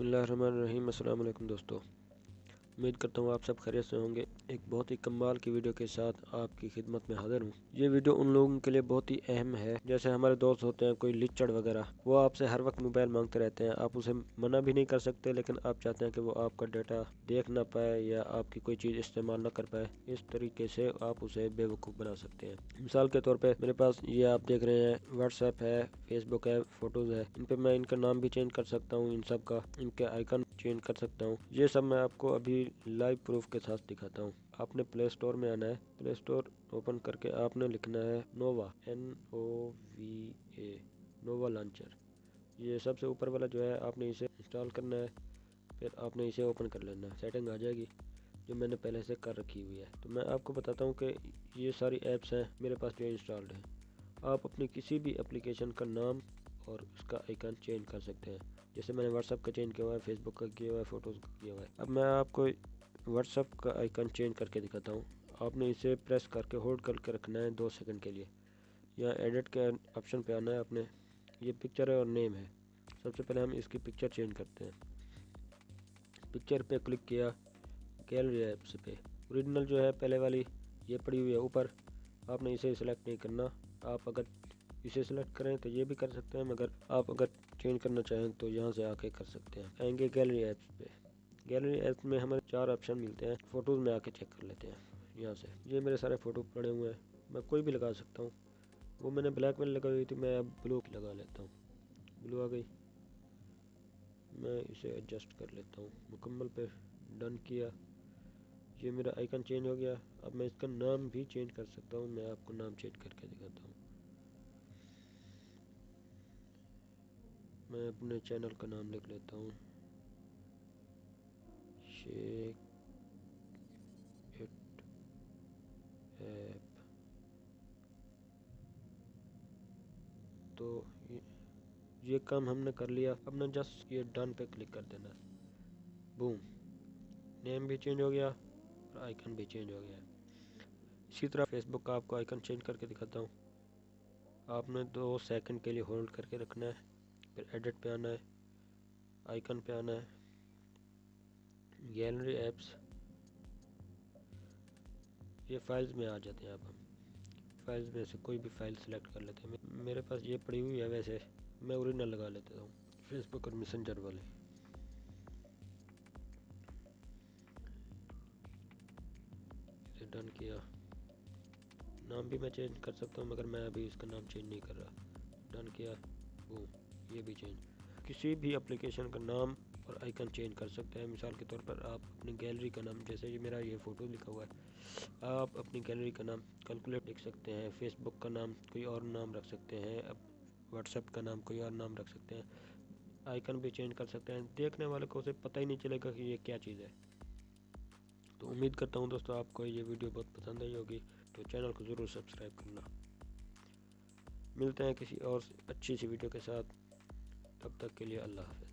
بسم اللہ الرحمن الرحیم۔ السلام علیکم دوستو، امید کرتا ہوں آپ سب خیریت سے ہوں گے۔ ایک بہت ہی کمال کی ویڈیو کے ساتھ آپ کی خدمت میں حاضر ہوں۔ یہ ویڈیو ان لوگوں کے لیے بہت ہی اہم ہے، جیسے ہمارے دوست ہوتے ہیں کوئی لچڑ وغیرہ، وہ آپ سے ہر وقت موبائل مانگتے رہتے ہیں۔ آپ اسے منع بھی نہیں کر سکتے، لیکن آپ چاہتے ہیں کہ وہ آپ کا ڈیٹا دیکھ نہ پائے یا آپ کی کوئی چیز استعمال نہ کر پائے۔ اس طریقے سے آپ اسے بے وقوف بنا سکتے ہیں۔ مثال کے طور پہ میرے پاس یہ آپ دیکھ رہے ہیں واٹس ایپ ہے، فیس بک ہے، فوٹوز ہے۔ ان پہ میں ان کا نام بھی چینج کر سکتا ہوں، ان سب کا ان کے آئیکن چینج کر سکتا ہوں۔ یہ سب میں آپ کو ابھی لائیو پروف کے ساتھ دکھاتا ہوں۔ آپ نے پلے اسٹور میں آنا ہے، پلے اسٹور اوپن کر کے آپ نے لکھنا ہے نووا، NOVA، نووا لانچر۔ یہ سب سے اوپر والا جو ہے آپ نے اسے انسٹال کرنا ہے، پھر آپ نے اسے اوپن کر لینا ہے۔ سیٹنگ آ جائے گی جو میں نے پہلے سے کر رکھی ہوئی ہے۔ تو میں آپ کو بتاتا ہوں کہ یہ ساری ایپس ہیں میرے پاس جو انسٹالڈ ہیں۔ آپ اپنی کسی بھی اپلیکیشن کا نام اور اس کا آئیکن چینج کر سکتے ہیں، جیسے میں نے واٹس ایپ کا چینج کیا ہوا ہے، فیس بک کا کیا ہوا ہے، فوٹوز کا کیا ہوا ہے۔ اب میں آپ کو واٹس ایپ کا آئیکن چینج کر کے دکھاتا ہوں۔ آپ نے اسے پریس کر کے ہولڈ کر کے رکھنا ہے 2 سیکنڈ کے لیے۔ یہاں ایڈٹ کے آپشن پہ آنا ہے آپ نے۔ یہ پکچر ہے اور نیم ہے۔ سب سے پہلے ہم اس کی پکچر چینج کرتے ہیں۔ پکچر پہ کلک کیا، گیلری ایپس پہ اوریجنل جو ہے پہلے والی یہ پڑی ہوئی ہے اوپر، آپ نے اسے سلیکٹ نہیں کرنا۔ آپ اگر اسے سلیکٹ کریں تو یہ بھی کر سکتے ہیں، مگر آپ اگر چینج کرنا چاہیں تو یہاں سے آ کے کر سکتے ہیں۔ آئیں گے گیلری ایپس پہ۔ گیلری ایپس میں ہمیں 4 آپشن ملتے ہیں۔ فوٹوز میں آ کے چیک کر لیتے ہیں یہاں سے۔ یہ میرے سارے فوٹو پڑے ہوئے ہیں، میں کوئی بھی لگا سکتا ہوں۔ وہ میں نے بلیک میں لگائی ہوئی تھی، میں اب بلو کی لگا لیتا ہوں۔ بلو آ گئی، میں اسے ایڈجسٹ کر لیتا ہوں۔ مکمل پہ ڈن کیا، یہ میرا آئیکن چینج ہو گیا۔ اب میں اس کا نام بھی چینج کر سکتا ہوں۔ میں آپ کو نام چینج کر کے دکھاتا ہوں۔ میں اپنے چینل کا نام لکھ لیتا ہوں، شیک اٹ ایپ۔ تو یہ کام ہم نے کر لیا۔ اب نے جسٹ یہ ڈن پہ کلک کر دینا، بوم، نیم بھی چینج ہو گیا اور آئیکن بھی چینج ہو گیا۔ اسی طرح فیس بک کا آپ کو آئیکن چینج کر کے دکھاتا ہوں۔ آپ نے 2 سیکنڈ کے لیے ہولڈ کر کے رکھنا ہے، پھر ایڈٹ پہ آنا ہے، آئیکن پہ آنا ہے، گیلری ایپس، یہ فائلز میں آ جاتے ہیں۔ اب ہم فائلز میں سے کوئی بھی فائل سلیکٹ کر لیتے ہیں۔ میرے پاس یہ پڑی ہوئی ہے، ویسے میں اوریجنل لگا لیتا ہوں، فیس بک اور میسنجر والے۔ اسے ڈن کیا، نام بھی میں چینج کر سکتا ہوں، مگر میں ابھی اس کا نام چینج نہیں کر رہا۔ ڈن کیا، بوم، یہ بھی چینج۔ کسی بھی اپلیکیشن کا نام اور آئیکن چینج کر سکتے ہیں۔ مثال کے طور پر آپ اپنی گیلری کا نام، جیسے یہ میرا یہ فوٹو لکھا ہوا ہے، آپ اپنی گیلری کا نام کیلکولیٹ لکھ سکتے ہیں۔ فیس بک کا نام کوئی اور نام رکھ سکتے ہیں، اب واٹس ایپ کا نام کوئی اور نام رکھ سکتے ہیں، آئیکن بھی چینج کر سکتے ہیں۔ دیکھنے والے کو اسے پتہ ہی نہیں چلے گا کہ یہ کیا چیز ہے۔ تو امید کرتا ہوں دوستو آپ کو یہ ویڈیو بہت پسند آئی ہوگی، تو چینل کو ضرور سبسکرائب کرنا۔ ملتے ہیں کسی اور اچھی سی ویڈیو کے ساتھ، تب تک کے لیے اللہ حافظ۔